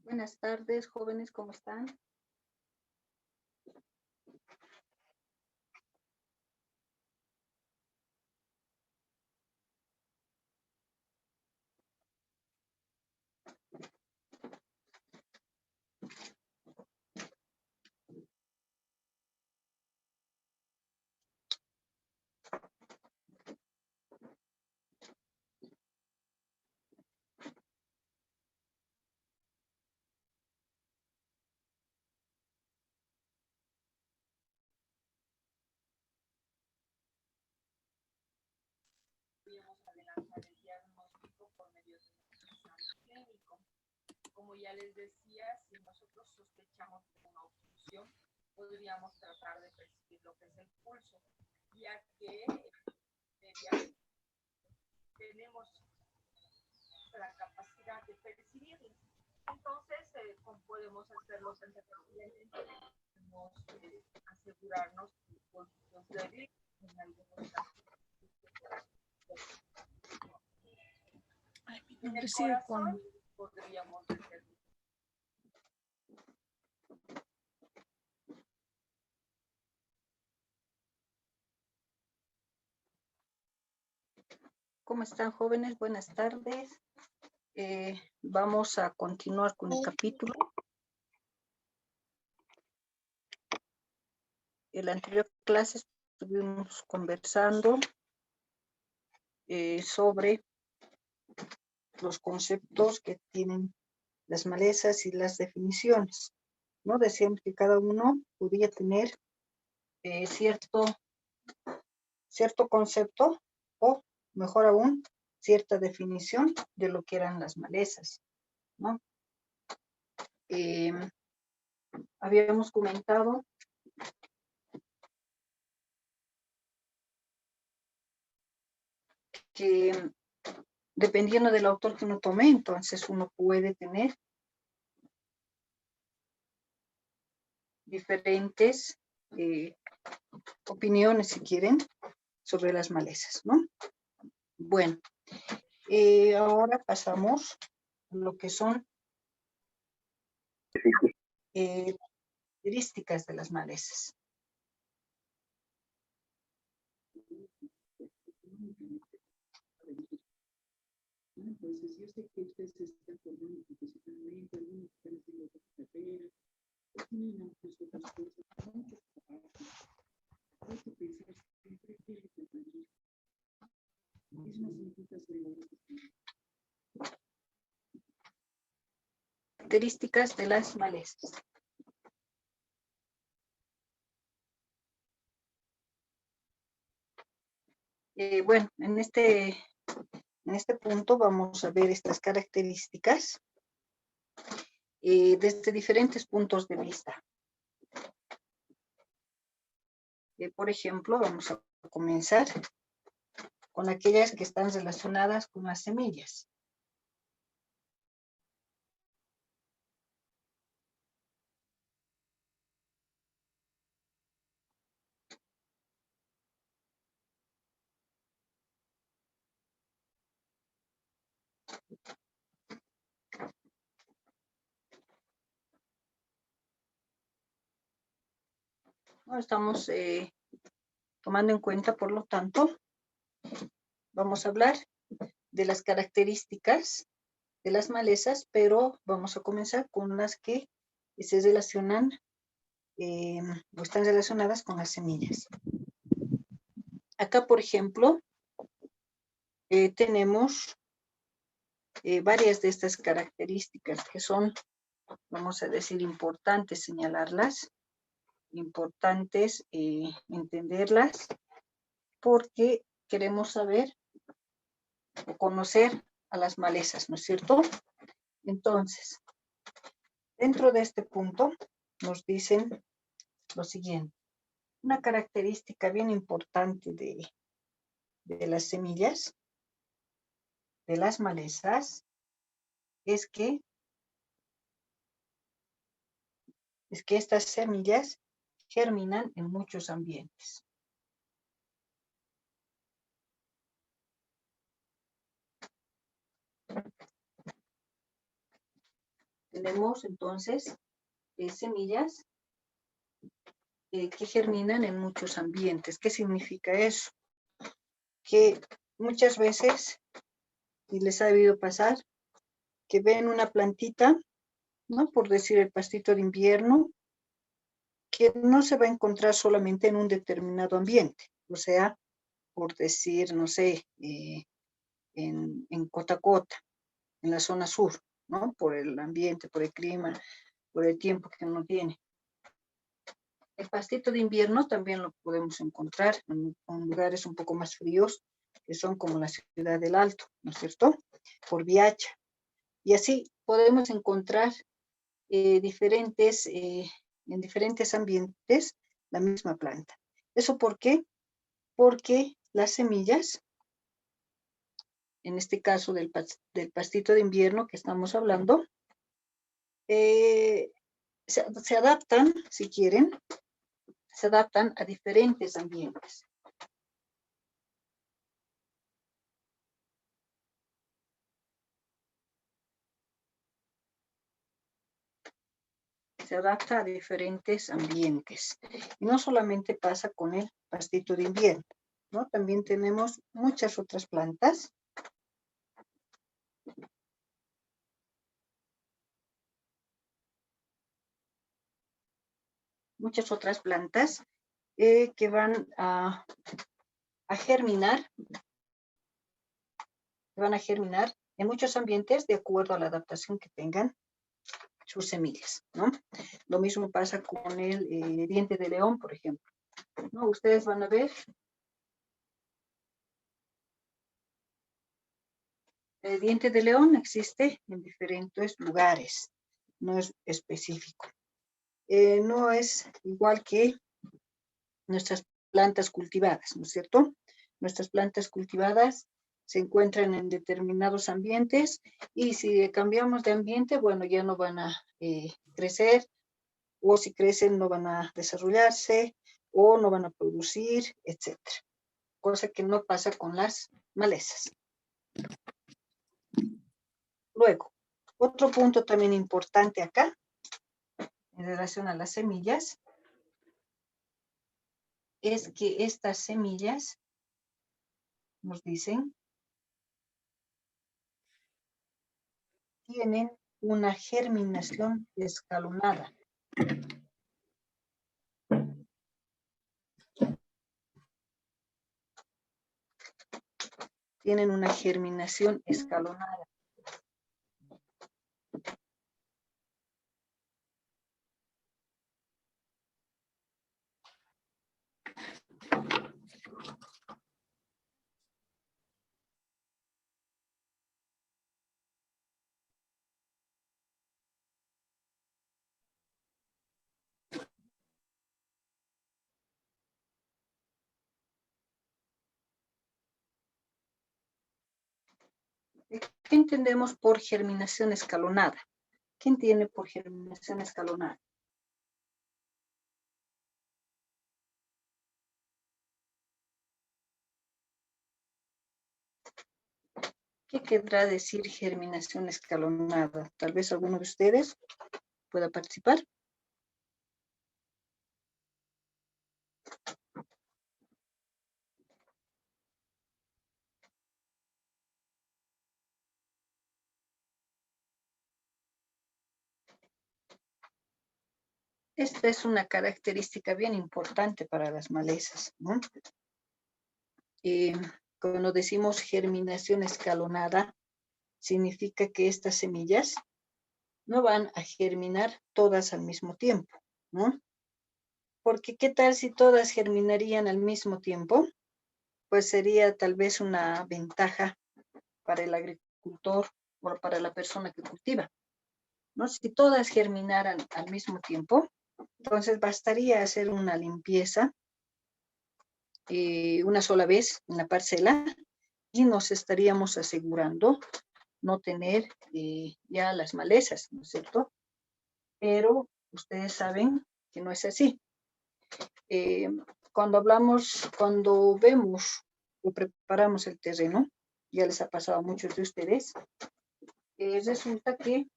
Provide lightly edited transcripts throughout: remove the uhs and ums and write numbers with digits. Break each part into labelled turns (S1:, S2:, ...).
S1: Buenas tardes, jóvenes, ¿cómo están?
S2: Podríamos adelantar el diagnóstico por medio de un examen clínico. Como ya les decía, si nosotros sospechamos de una obstrucción, podríamos tratar de percibir lo que es el pulso, ya que tenemos la capacidad de percibirlo. Entonces, podemos hacerlo sensiblemente, podemos asegurarnos de pulsos débiles en algunos casos. En el corazón podríamos determinar.
S1: ¿Cómo están, jóvenes? Buenas tardes. Vamos a continuar con el capítulo. En la anterior clase estuvimos conversando sobre los conceptos que tienen las malezas y las definiciones, ¿no? Decíamos que cada uno podía tener cierto concepto o, mejor aún, cierta definición de lo que eran las malezas, ¿no? Habíamos comentado que dependiendo del autor que uno tome, entonces uno puede tener diferentes opiniones, si quieren, sobre las malezas, ¿no? Bueno, ahora pasamos a lo que son características de las malezas.
S3: Entonces, yo sé que ustedes se están formando profesionalmente, algunos están haciendo otra carrera, tienen muchas otras cosas, muchos trabajos. Hay que pensar siempre qué es lo que aprendí. Es una significa
S1: Características de las malezas. Bueno, en este punto vamos a ver estas características desde diferentes puntos de vista. Por ejemplo, vamos a comenzar con aquellas que están relacionadas con las semillas. No estamos tomando en cuenta, por lo tanto, vamos a hablar de las características de las malezas, pero vamos a comenzar con las que se relacionan o están relacionadas con las semillas. Acá, por ejemplo, tenemos varias de estas características que son, vamos a decir, importantes señalarlas, importantes entenderlas, porque queremos saber o conocer a las malezas, ¿no es cierto? Entonces, dentro de este punto nos dicen lo siguiente. Una característica bien importante de las semillas, de las malezas, es que estas semillas germinan en muchos ambientes. Tenemos entonces semillas que germinan en muchos ambientes. ¿Qué significa eso? Que muchas veces, y les ha debido pasar, que ven una plantita, ¿no? Por decir el pastito de invierno, que no se va a encontrar solamente en un determinado ambiente. O sea, por decir, no sé, en Cotacota, en la zona sur, ¿no? Por el ambiente, por el clima, por el tiempo que uno tiene. El pastito de invierno también lo podemos encontrar en lugares un poco más fríos, que son como la Ciudad del Alto, ¿no es cierto? Por Viacha. Y así podemos encontrar en diferentes ambientes la misma planta. ¿Eso por qué? Porque las semillas, en este caso del pastito de invierno que estamos hablando, se adaptan, si quieren, se adaptan a diferentes ambientes. Se adapta a diferentes ambientes. Y no solamente pasa con el pastito de invierno, ¿no? También tenemos muchas otras plantas. Muchas otras plantas que van a germinar, en muchos ambientes de acuerdo a la adaptación que tengan sus semillas, ¿no? Lo mismo pasa con el diente de león, por ejemplo, ¿no? Ustedes van a ver el diente de león existe en diferentes lugares, no es específico. No es igual que nuestras plantas cultivadas, ¿no es cierto? Nuestras plantas cultivadas se encuentran en determinados ambientes y si cambiamos de ambiente, bueno, ya no van a crecer, o si crecen no van a desarrollarse, o no van a producir, etc. Cosa que no pasa con las malezas. Luego, otro punto también importante acá, en relación a las semillas, es que estas semillas nos dicen tienen una germinación escalonada. Tienen una germinación escalonada. ¿Qué entendemos por germinación escalonada? ¿Qué entiende por germinación escalonada? ¿Qué querrá decir germinación escalonada? Tal vez alguno de ustedes pueda participar. Esta es una característica bien importante para las malezas, ¿no? Cuando decimos germinación escalonada, significa que estas semillas no van a germinar todas al mismo tiempo, ¿no? Porque ¿qué tal si todas germinarían al mismo tiempo? Pues sería tal vez una ventaja para el agricultor o para la persona que cultiva, ¿no? Si todas germinaran al mismo tiempo, entonces bastaría hacer una limpieza una sola vez en la parcela y nos estaríamos asegurando no tener ya las malezas, ¿no es cierto? Pero ustedes saben que no es así. Cuando vemos o preparamos el terreno, ya les ha pasado a muchos de ustedes, resulta que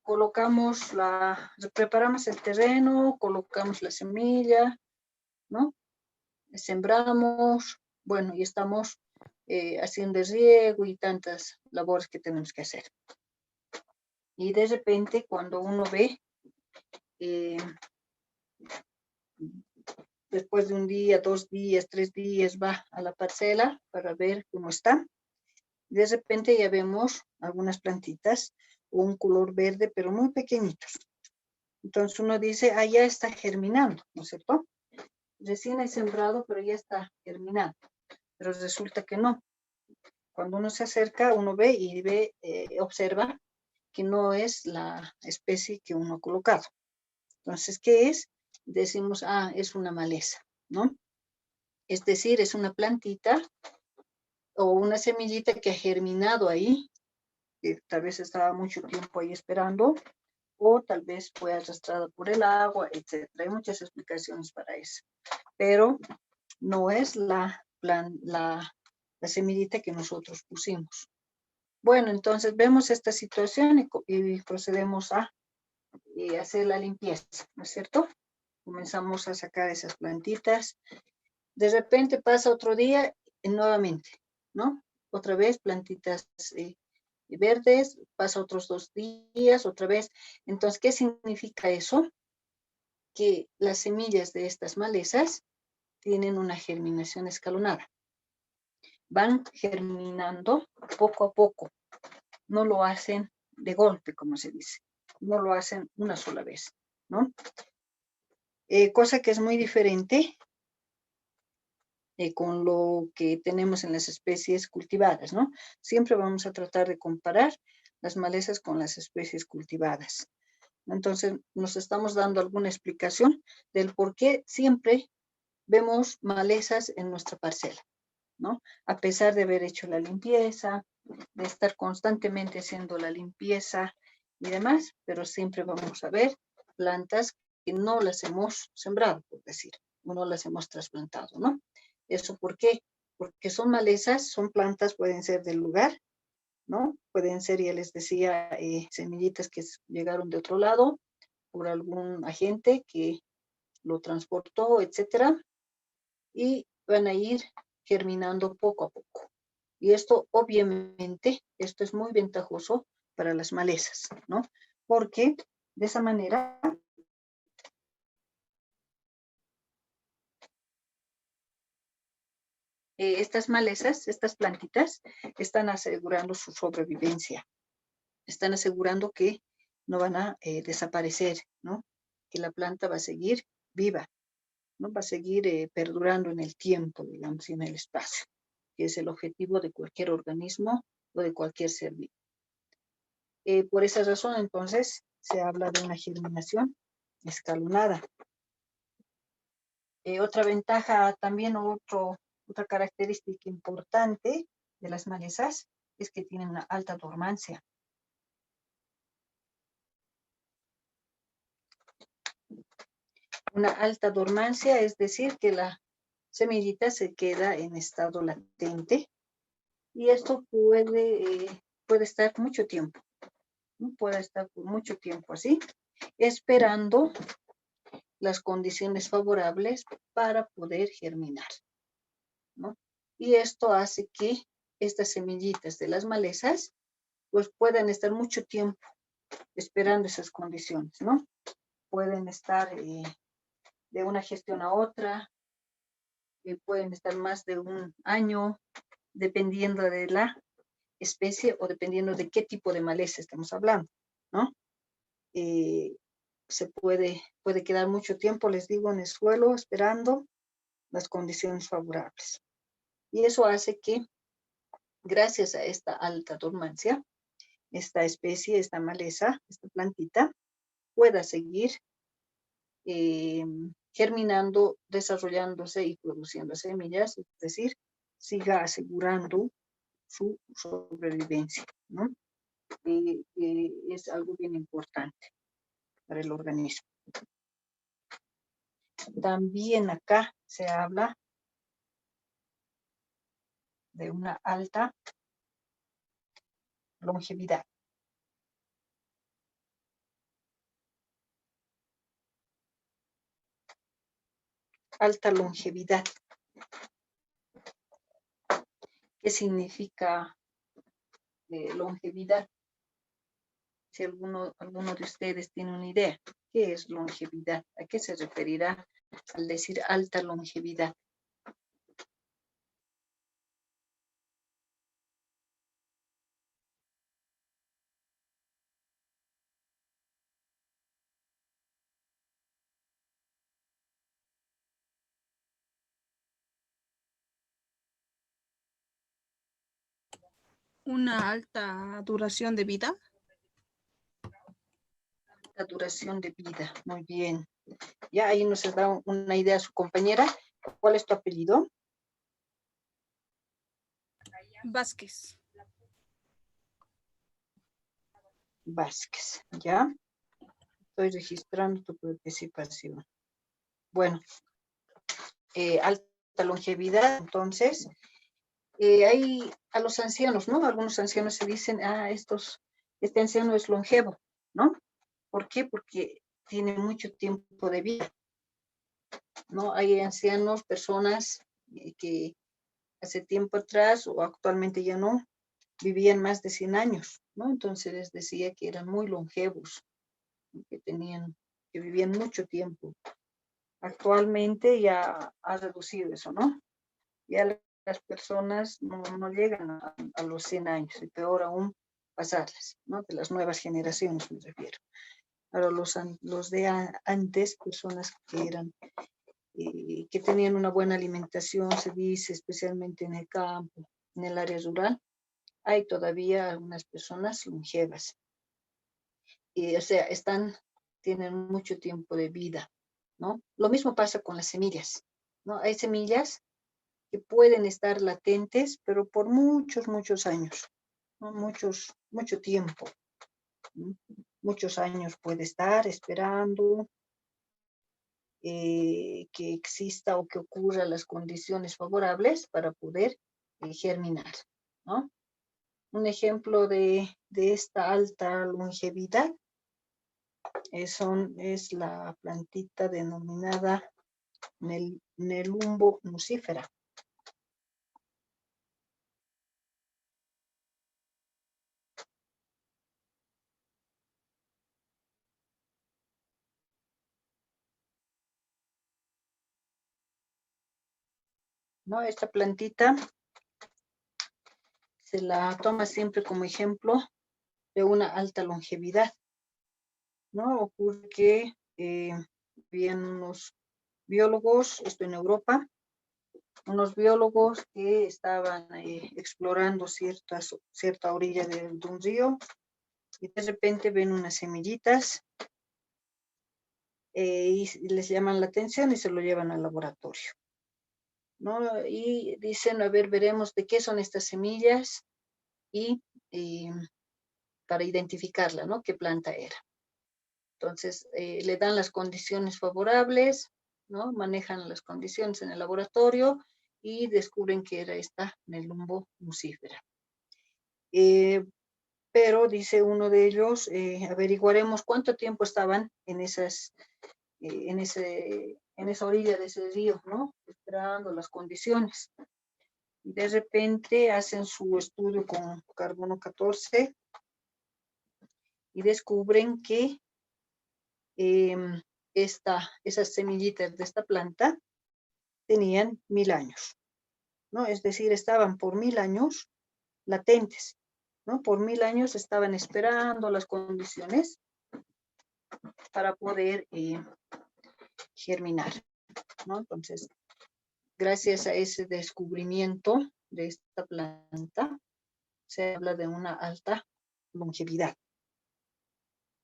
S1: colocamos preparamos el terreno, colocamos la semilla, ¿no? Sembramos, bueno, y estamos haciendo el riego y tantas labores que tenemos que hacer. Y de repente, cuando uno ve, después de un día, 2 días, 3 días, va a la parcela para ver cómo está. De repente ya vemos algunas plantitas, un color verde, pero muy pequeñitos. Entonces uno dice, ah, ya está germinando, ¿no es cierto? Recién he sembrado, pero ya está germinando. Pero resulta que no. Cuando uno se acerca, uno ve y observa que no es la especie que uno ha colocado. Entonces, ¿qué es? Decimos, ah, es una maleza, ¿no? Es decir, es una plantita o una semillita que ha germinado ahí, que tal vez estaba mucho tiempo ahí esperando, o tal vez fue arrastrada por el agua, etc. Hay muchas explicaciones para eso, pero no es la semillita que nosotros pusimos. Bueno, entonces vemos esta situación y procedemos a hacer la limpieza, ¿no es cierto? Comenzamos a sacar esas plantitas. De repente pasa otro día y nuevamente, ¿no? Otra vez plantitas verdes, pasa otros 2 días, otra vez. Entonces, ¿qué significa eso? Que las semillas de estas malezas tienen una germinación escalonada. Van germinando poco a poco. No lo hacen de golpe, como se dice. No lo hacen una sola vez, ¿no? Cosa que es muy diferente con lo que tenemos en las especies cultivadas, ¿no? Siempre vamos a tratar de comparar las malezas con las especies cultivadas. Entonces, nos estamos dando alguna explicación del por qué siempre vemos malezas en nuestra parcela, ¿no? A pesar de haber hecho la limpieza, de estar constantemente haciendo la limpieza y demás, pero siempre vamos a ver plantas que no las hemos sembrado, por decir, o no las hemos trasplantado, ¿no? ¿Eso por qué? Porque son malezas, son plantas, pueden ser del lugar, ¿no? Pueden ser, ya les decía, semillitas que llegaron de otro lado por algún agente que lo transportó, etcétera, y van a ir germinando poco a poco. Y esto, obviamente, esto es muy ventajoso para las malezas, ¿no? Porque de esa manera estas malezas, estas plantitas, están asegurando su sobrevivencia. Están asegurando que no van a desaparecer, ¿no? Que la planta va a seguir viva, ¿no? Va a seguir perdurando en el tiempo, digamos, y en el espacio, que es el objetivo de cualquier organismo o de cualquier ser vivo. Por esa razón, entonces, se habla de una germinación escalonada. Otra ventaja también, otra característica importante de las malezas es que tienen una alta dormancia. Una alta dormancia es decir que la semillita se queda en estado latente y esto puede estar mucho tiempo, ¿no? Puede estar por mucho tiempo así, esperando las condiciones favorables para poder germinar, ¿no? Y esto hace que estas semillitas de las malezas pues puedan estar mucho tiempo esperando esas condiciones, ¿no? Pueden estar de una gestión a otra, pueden estar más de un año, dependiendo de la especie o dependiendo de qué tipo de maleza estamos hablando, ¿no? Se puede quedar mucho tiempo, les digo, en el suelo esperando las condiciones favorables. Y eso hace que, gracias a esta alta dormancia, esta especie, esta maleza, esta plantita, pueda seguir germinando, desarrollándose y produciendo semillas, es decir, siga asegurando su sobrevivencia, ¿no? Es algo bien importante para el organismo. También acá se habla de una alta longevidad. alta longevidad. ¿Qué significa longevidad? Si alguno de ustedes tiene una idea, ¿qué es longevidad? ¿A qué se referirá al decir alta longevidad?
S4: Una alta duración de vida.
S1: La duración de vida, muy bien. Ya ahí nos da una idea su compañera. ¿Cuál es tu apellido?
S4: Vázquez.
S1: Vázquez, ¿ya? Estoy registrando tu participación. Bueno, alta longevidad, entonces, hay a los ancianos, ¿no? Algunos ancianos se dicen, este anciano es longevo, ¿no? ¿Por qué? Porque tiene mucho tiempo de vida, ¿no? Hay ancianos, personas que hace tiempo atrás o actualmente ya no, vivían más de 100 años, ¿no? Entonces les decía que eran muy longevos, que vivían mucho tiempo. Actualmente ya ha reducido eso, ¿no? Ya las personas no llegan a los 100 años, y peor aún pasarlas, ¿no? De las nuevas generaciones me refiero. Ahora los de antes, personas que tenían una buena alimentación, se dice, especialmente en el campo, en el área rural, hay todavía algunas personas longevas. O sea, tienen mucho tiempo de vida, ¿no? Lo mismo pasa con las semillas, ¿no? Hay semillas que pueden estar latentes, pero por muchos años, ¿no? Mucho tiempo, ¿no? Muchos años puede estar esperando que exista o que ocurran las condiciones favorables para poder germinar, ¿no? Un ejemplo de esta alta longevidad es la plantita denominada Nelumbo nucifera. ¿No? Esta plantita se la toma siempre como ejemplo de una alta longevidad, ¿no? Ocurre que habían unos biólogos, esto en Europa, unos biólogos que estaban explorando cierta orilla de un río y de repente ven unas semillitas y les llaman la atención y se lo llevan al laboratorio, ¿no? Y dicen, a ver, veremos de qué son estas semillas y para identificarla, ¿no? ¿Qué planta era? Entonces, le dan las condiciones favorables, ¿no? Manejan las condiciones en el laboratorio y descubren que era esta Nelumbo nucifera. Pero dice uno de ellos, averiguaremos cuánto tiempo estaban en esa orilla de ese río, ¿no? Esperando las condiciones. Y de repente hacen su estudio con carbono 14 y descubren que esas semillitas de esta planta tenían 1000 años, ¿no? Es decir, estaban por 1000 años latentes, ¿no? Por 1000 años estaban esperando las condiciones para poder germinar, ¿no? Entonces, gracias a ese descubrimiento de esta planta, se habla de una alta longevidad,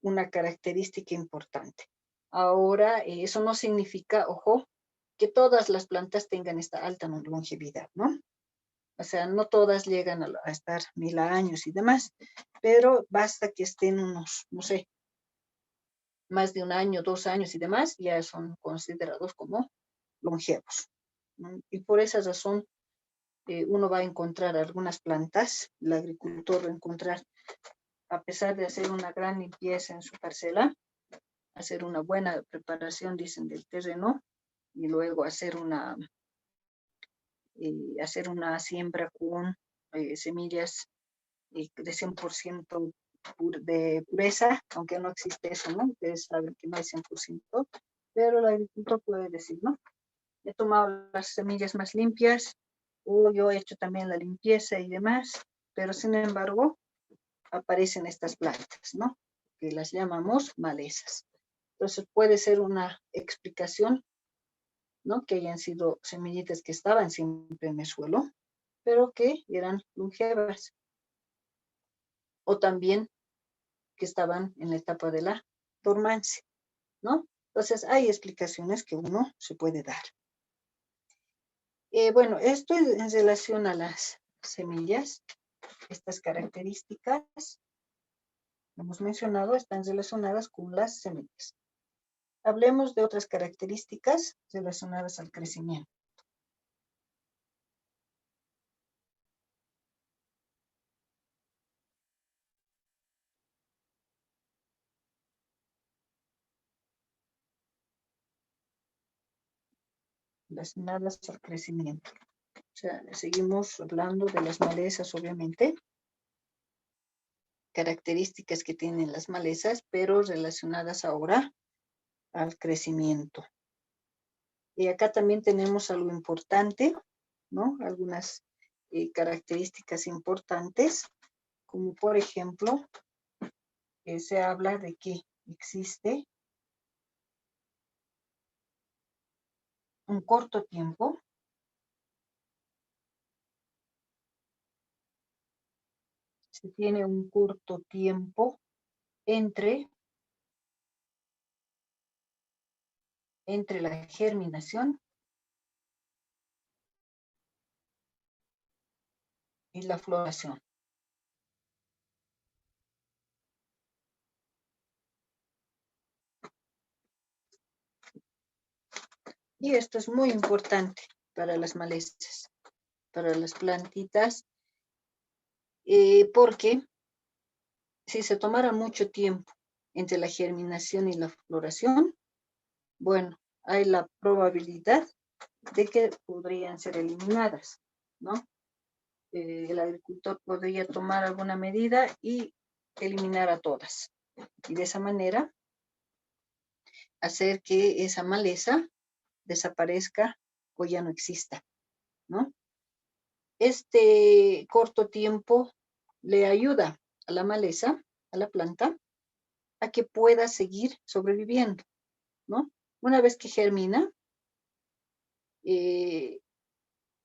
S1: una característica importante. Ahora, eso no significa, ojo, que todas las plantas tengan esta alta longevidad, ¿no? O sea, no todas llegan a estar 1000 años y demás, pero basta que estén unos, no sé, más de un año, 2 años y demás, ya son considerados como longevos, ¿no? Y por esa razón, uno va a encontrar algunas plantas, el agricultor va a encontrar, a pesar de hacer una gran limpieza en su parcela, hacer una buena preparación, dicen, del terreno, y luego hacer una siembra con semillas de 100% de pureza, aunque no existe eso, ¿no? Ustedes saben que no hay 100%, pero el agricultor puede decir, ¿no? He tomado las semillas más limpias, o yo he hecho también la limpieza y demás, pero sin embargo aparecen estas plantas, ¿no? Que las llamamos malezas. Entonces puede ser una explicación, ¿no? Que hayan sido semillitas que estaban siempre en el suelo, pero que eran longevas. O también que estaban en la etapa de la dormancia, ¿no? Entonces hay explicaciones que uno se puede dar. Bueno, esto en relación a las semillas, estas características, hemos mencionado, están relacionadas con las semillas. Hablemos de otras características relacionadas al crecimiento. Relacionadas al crecimiento. O sea, seguimos hablando de las malezas, obviamente. Características que tienen las malezas, pero relacionadas ahora al crecimiento. Y acá también tenemos algo importante, ¿no? Algunas características importantes, como por ejemplo, se habla de que existe un corto tiempo se tiene un corto tiempo entre la germinación y la floración. Y esto es muy importante para las malezas, para las plantitas, porque si se tomara mucho tiempo entre la germinación y la floración, bueno, hay la probabilidad de que podrían ser eliminadas, ¿no? El agricultor podría tomar alguna medida y eliminar a todas. Y de esa manera hacer que esa maleza desaparezca o ya no exista, ¿no? Este corto tiempo le ayuda a la maleza, a la planta, a que pueda seguir sobreviviendo, ¿no? Una vez que germina,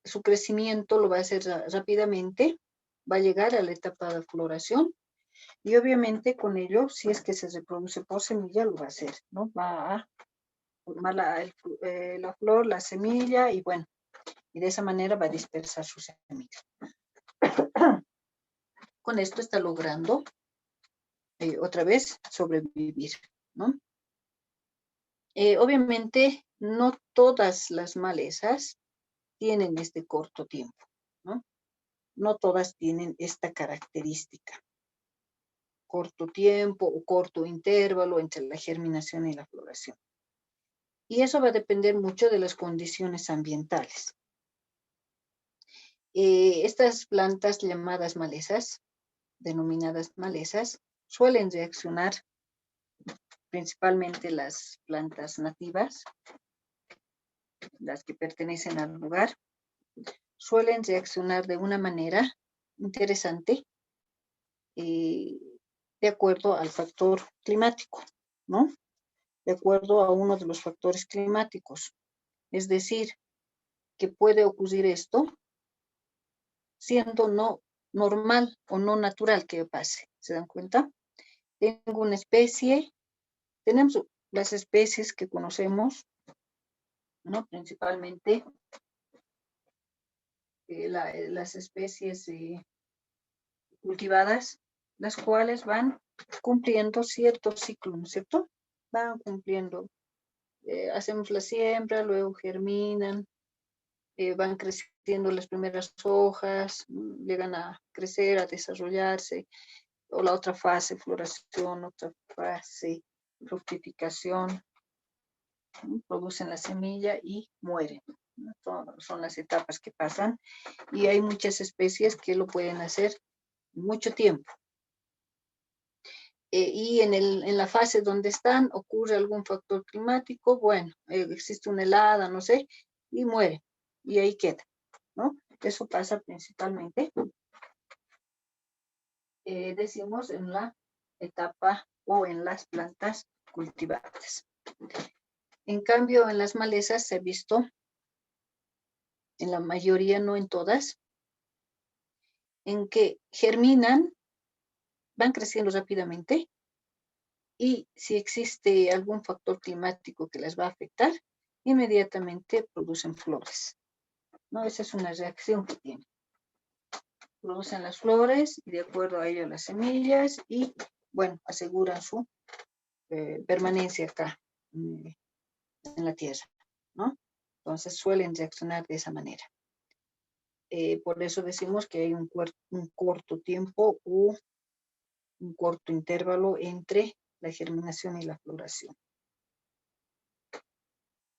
S1: su crecimiento lo va a hacer rápidamente, va a llegar a la etapa de floración y obviamente con ello, si es que se reproduce por semilla, lo va a hacer, ¿no? Va a formar la flor, la semilla y bueno, y de esa manera va a dispersar su semilla. Con esto está logrando otra vez sobrevivir, ¿no? Obviamente no todas las malezas tienen este corto tiempo, ¿no? No todas tienen esta característica. Corto tiempo o corto intervalo entre la germinación y la floración. Y eso va a depender mucho de las condiciones ambientales. Estas plantas llamadas malezas, denominadas malezas, suelen reaccionar, principalmente las plantas nativas, las que pertenecen al lugar, suelen reaccionar de una manera interesante de acuerdo al factor climático, ¿no? De acuerdo a uno de los factores climáticos. Es decir, que puede ocurrir esto siendo no normal o no natural que pase. ¿Se dan cuenta? Tengo una especie, tenemos las especies que conocemos, ¿no? Principalmente las especies cultivadas, las cuales van cumpliendo cierto ciclo, ¿no es cierto? Van cumpliendo, hacemos la siembra, luego germinan, van creciendo las primeras hojas, llegan a crecer, a desarrollarse, o la otra fase, floración, otra fase, fructificación. ¿no? Producen la semilla y mueren, ¿no? Son las etapas que pasan, y hay muchas especies que lo pueden hacer mucho tiempo. Y en la fase donde están ocurre algún factor climático, bueno, existe una helada, no sé, y muere, y ahí queda, ¿no? Eso pasa principalmente, decimos, en la etapa o en las plantas cultivadas. En cambio, en las malezas se ha visto, en la mayoría, no en todas, en que germinan, van creciendo rápidamente, y si existe algún factor climático que les va a afectar, inmediatamente producen flores, ¿no? Esa es una reacción que tienen. Producen las flores y de acuerdo a ello las semillas y, bueno, aseguran su permanencia acá en la tierra, ¿no? Entonces suelen reaccionar de esa manera. Por eso decimos que hay un corto tiempo o un corto intervalo entre la germinación y la floración.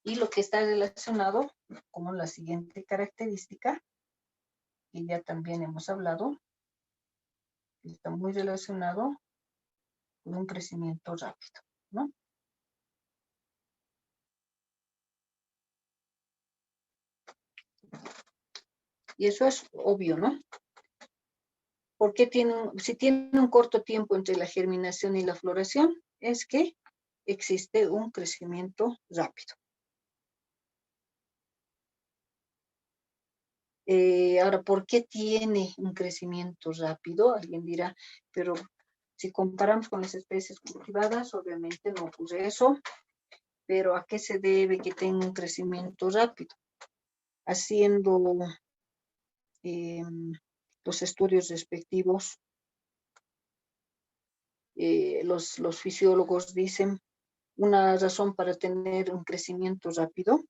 S1: Y lo que está relacionado como la siguiente característica, que ya también hemos hablado, está muy relacionado con un crecimiento rápido, ¿no? Y eso es obvio, ¿no? Porque si tiene un corto tiempo entre la germinación y la floración, es que existe un crecimiento rápido. Ahora, ¿por qué tiene un crecimiento rápido? Alguien dirá, pero si comparamos con las especies cultivadas, obviamente no ocurre eso, pero ¿a qué se debe que tenga un crecimiento rápido? Haciendo los estudios respectivos, los fisiólogos dicen, una razón para tener un crecimiento rápido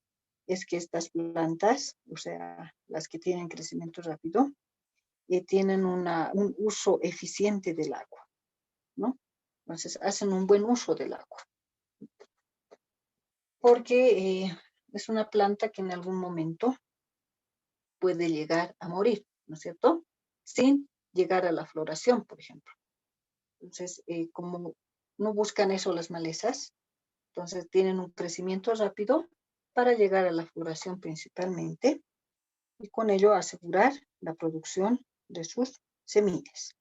S1: es que estas plantas, o sea, las que tienen crecimiento rápido, tienen un uso eficiente del agua, ¿no? Entonces, hacen un buen uso del agua. Porque es una planta que en algún momento puede llegar a morir, ¿no es cierto? Sin llegar a la floración, por ejemplo. Entonces, como no buscan eso las malezas, entonces tienen un crecimiento rápido para llegar a la floración principalmente y con ello asegurar la producción de sus semillas.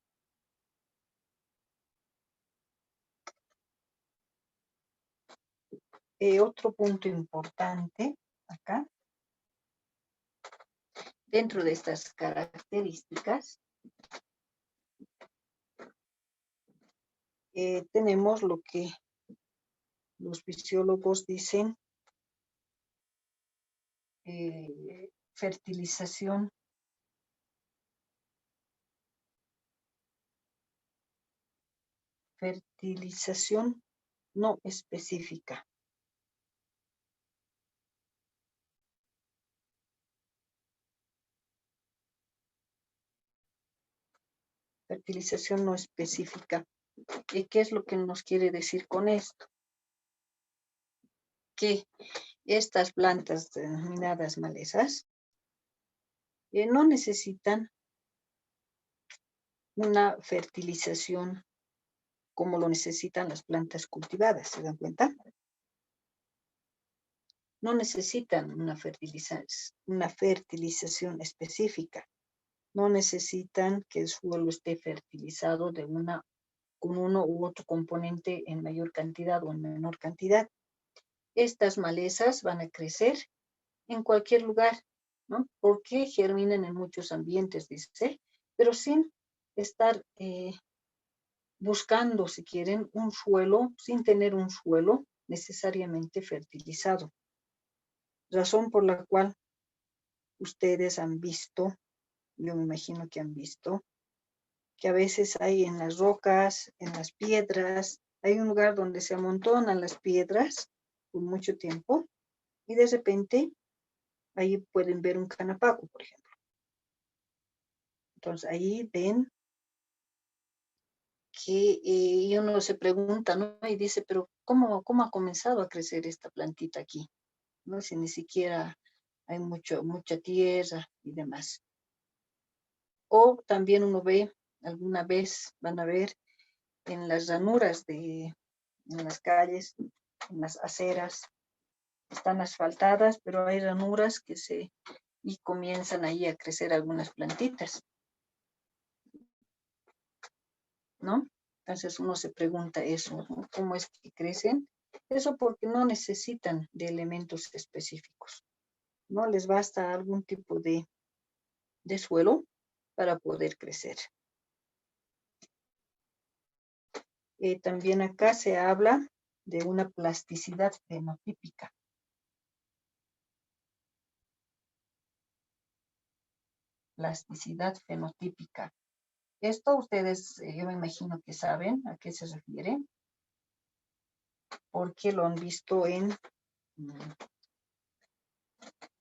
S1: Otro punto importante acá, dentro de estas características, tenemos lo que los fisiólogos dicen fertilización no específica. Fertilización no específica. ¿Y qué es lo que nos quiere decir con esto? Que estas plantas denominadas malezas no necesitan una fertilización como lo necesitan las plantas cultivadas, ¿se dan cuenta? No necesitan una fertilización específica. No necesitan que el suelo esté fertilizado con uno u otro componente en mayor cantidad o en menor cantidad. Estas malezas van a crecer en cualquier lugar, ¿no? Porque germinan en muchos ambientes, dice, pero sin estar buscando, si quieren, un suelo, sin tener un suelo necesariamente fertilizado. Razón por la cual ustedes han visto, yo me imagino que han visto, que a veces hay en las rocas, en las piedras, hay un lugar donde se amontonan las piedras por mucho tiempo y de repente ahí pueden ver un canapaco, por ejemplo. Entonces ahí ven que y uno se pregunta, ¿no? Y dice, pero ¿cómo ha comenzado a crecer esta plantita aquí? ¿No? Si ni siquiera hay mucha tierra y demás. O también uno ve, alguna vez van a ver en las ranuras en las calles, en las aceras, están asfaltadas, pero hay ranuras y comienzan ahí a crecer algunas plantitas, ¿no? Entonces uno se pregunta eso, ¿no? ¿Cómo es que crecen? Eso porque no necesitan de elementos específicos, ¿no? Les basta algún tipo de suelo para poder crecer. También acá se habla de una plasticidad fenotípica. Plasticidad fenotípica. Esto ustedes, yo me imagino que saben a qué se refiere, porque lo han visto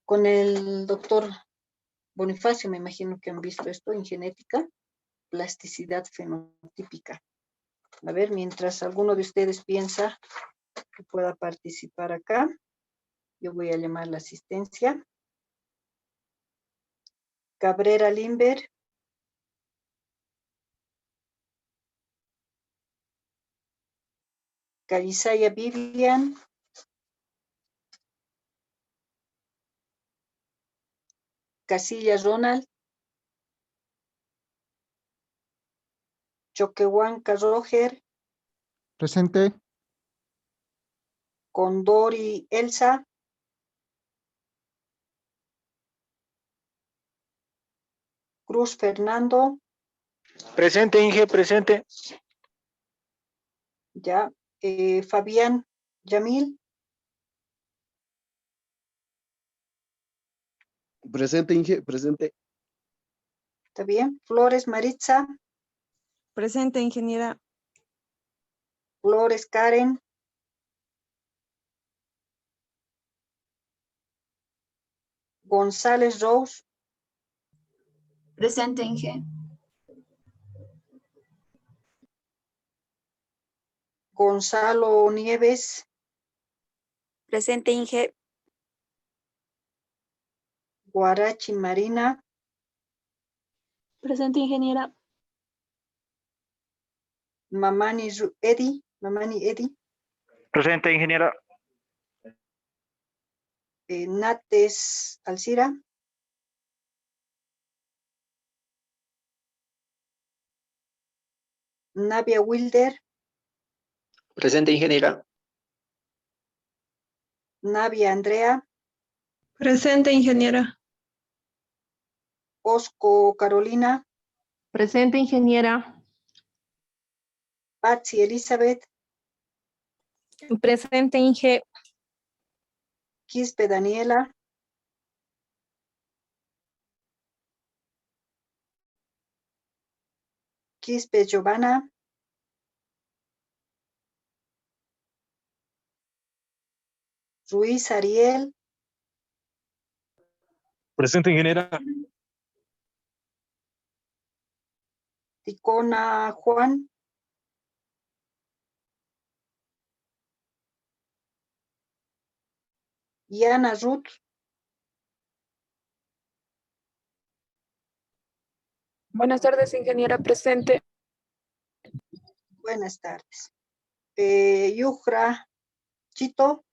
S1: con el doctor Bonifacio, me imagino que han visto esto en genética, plasticidad fenotípica. A ver, mientras alguno de ustedes piensa que pueda participar acá, yo voy a llamar la asistencia. Cabrera Limber. Carizaya Vivian. Casillas Ronald. Choquehuanca Roger.
S5: Presente.
S1: Condori Elsa. Cruz Fernando.
S6: Presente, Inge, presente.
S1: Ya. Fabián Yamil.
S7: Presente, Inge, presente.
S1: ¿Está bien? Flores Maritza.
S8: Presente, ingeniera.
S1: Flores Karen. González Rose.
S9: Presente, Inge.
S1: Gonzalo Nieves.
S8: Presente, Inge.
S1: Guarachi Marina.
S9: Presente, ingeniera.
S1: Mamani Eddie.
S6: Presente, ingeniera.
S1: Nates Alcira. Navia Wilder.
S6: Presente, ingeniera.
S1: Navia Andrea.
S8: Presente, ingeniera.
S1: Osco Carolina.
S9: Presente, ingeniera.
S1: Patsy Elizabeth.
S8: Presente, Inge.
S1: Quispe Daniela. Quispe Giovanna. Ruiz Ariel.
S6: Presente, ingeniera.
S1: Ticona Juan. Yana Ruth.
S9: Buenas tardes, ingeniera. Presente.
S1: Buenas tardes. Yujra Chito.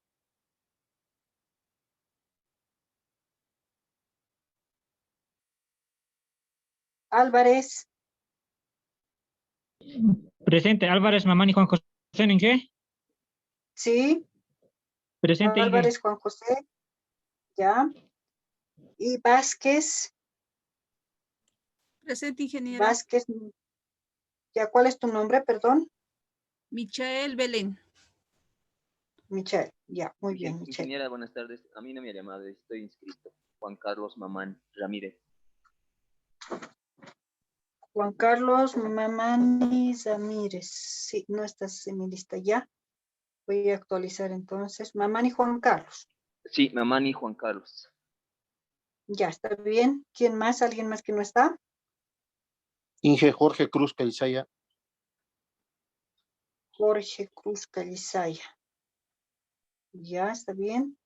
S1: Álvarez.
S10: Presente, Álvarez, Mamani, Juan José, ¿en qué?
S1: Sí.
S10: Presente, Inge.
S1: Álvarez Juan José. Ya. Y Vázquez.
S4: Presente, ingeniera.
S1: Vázquez. Ya, ¿cuál es tu nombre, perdón?
S4: Michael Belén.
S1: Michelle. Ya, muy bien, Michelle.
S11: Ingeniera, buenas tardes. A mí no me ha llamado, estoy inscrito. Juan Carlos Mamán Ramírez.
S1: Juan Carlos Mamani Ramírez. Sí, no estás en mi lista ya. Voy a actualizar entonces. Mamani Juan Carlos.
S11: Sí, Mamán y Juan Carlos.
S1: Ya, está bien. ¿Quién más? ¿Alguien más que no está?
S5: Inge Jorge Cruz Caizaya.
S1: Jorge Cruz Calizaya. Ya, está bien.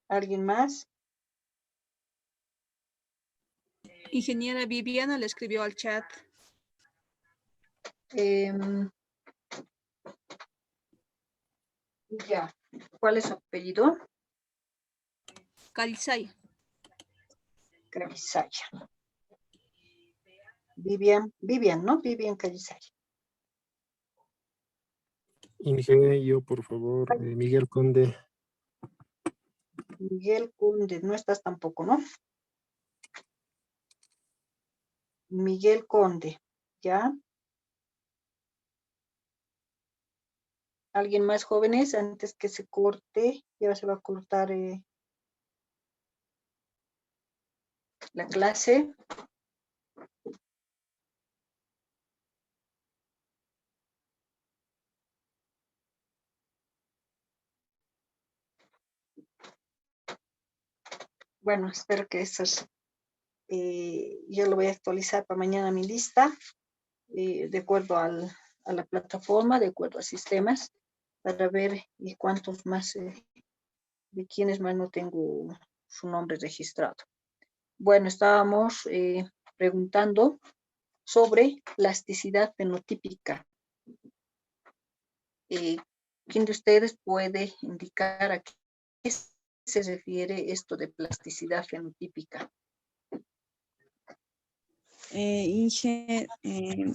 S1: ¿Alguien más?
S4: Ingeniera Viviana le escribió al chat.
S1: Ya. ¿Cuál es su apellido?
S4: Calizay.
S1: Calizaya. Vivian, ¿no? Vivian Calizaya.
S5: Inge, por favor, Miguel Conde.
S1: Miguel Conde, no estás tampoco, ¿no? Miguel Conde, ¿ya? ¿Alguien más, jóvenes? Antes que se corte, ya se va a cortar la clase. Bueno, espero que estos, yo lo voy a actualizar para mañana mi lista, de acuerdo a la plataforma, de acuerdo a sistemas, para ver y cuántos más, de quienes más no tengo su nombre registrado. Bueno, estábamos preguntando sobre plasticidad fenotípica. ¿Quién de ustedes puede indicar a qué se refiere esto de plasticidad fenotípica?
S8: Inge,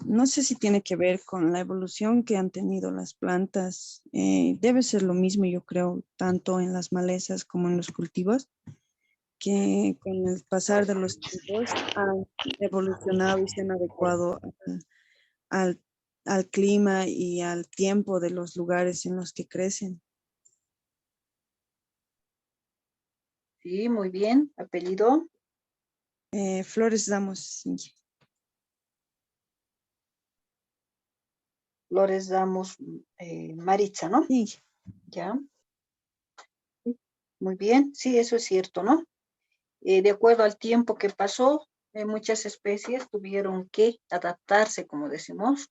S8: no sé si tiene que ver con la evolución que han tenido las plantas. Debe ser lo mismo, yo creo, tanto en las malezas como en los cultivos, que con el pasar de los tiempos han evolucionado y se han adecuado al clima y al tiempo de los lugares en los que crecen.
S1: Sí, muy bien. ¿Apellido?
S8: Flores Damos, Inge.
S1: Flores Damos, Maritza, ¿no?
S8: Sí.
S1: Ya. Muy bien. Sí, eso es cierto, ¿no? De acuerdo al tiempo que pasó, muchas especies tuvieron que adaptarse, como decimos,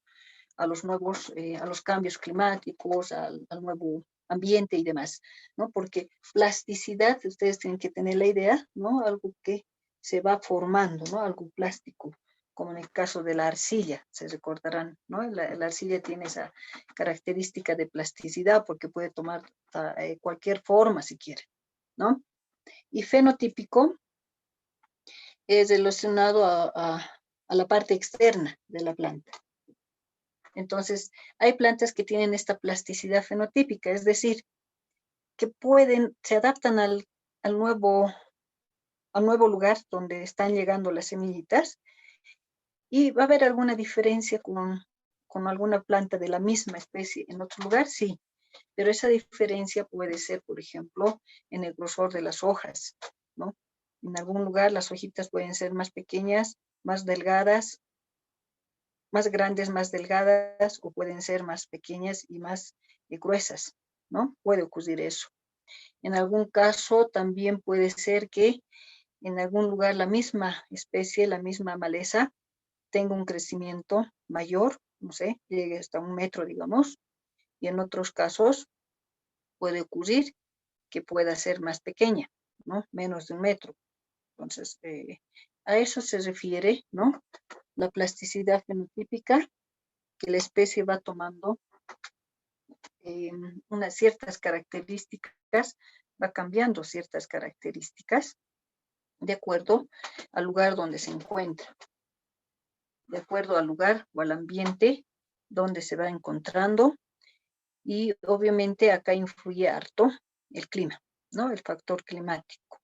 S1: a los nuevos, a los cambios climáticos, al nuevo ambiente y demás, ¿no? Porque plasticidad, ustedes tienen que tener la idea, ¿no? Algo que se va formando, ¿no? Algo plástico, como en el caso de la arcilla, se recordarán, ¿no? La arcilla tiene esa característica de plasticidad porque puede tomar cualquier forma si quiere, ¿no? Y fenotípico es relacionado a la parte externa de la planta. Entonces, hay plantas que tienen esta plasticidad fenotípica, es decir, que se adaptan al nuevo lugar donde están llegando las semillitas, y va a haber alguna diferencia con alguna planta de la misma especie en otro lugar, sí, pero esa diferencia puede ser, por ejemplo, en el grosor de las hojas, ¿no? En algún lugar las hojitas pueden ser más pequeñas, más delgadas, más grandes, más delgadas, o pueden ser más pequeñas y más gruesas, ¿no? Puede ocurrir eso. En algún caso también puede ser que en algún lugar la misma especie, la misma maleza, tenga un crecimiento mayor, no sé, llegue hasta 1 metro, digamos, y en otros casos puede ocurrir que pueda ser más pequeña, ¿no? Menos de 1 metro. Entonces, a eso se refiere, ¿no? La plasticidad fenotípica, que la especie va tomando unas ciertas características, va cambiando ciertas características de acuerdo al lugar donde se encuentra, de acuerdo al lugar o al ambiente donde se va encontrando, y obviamente acá influye harto el clima, ¿no? El factor climático.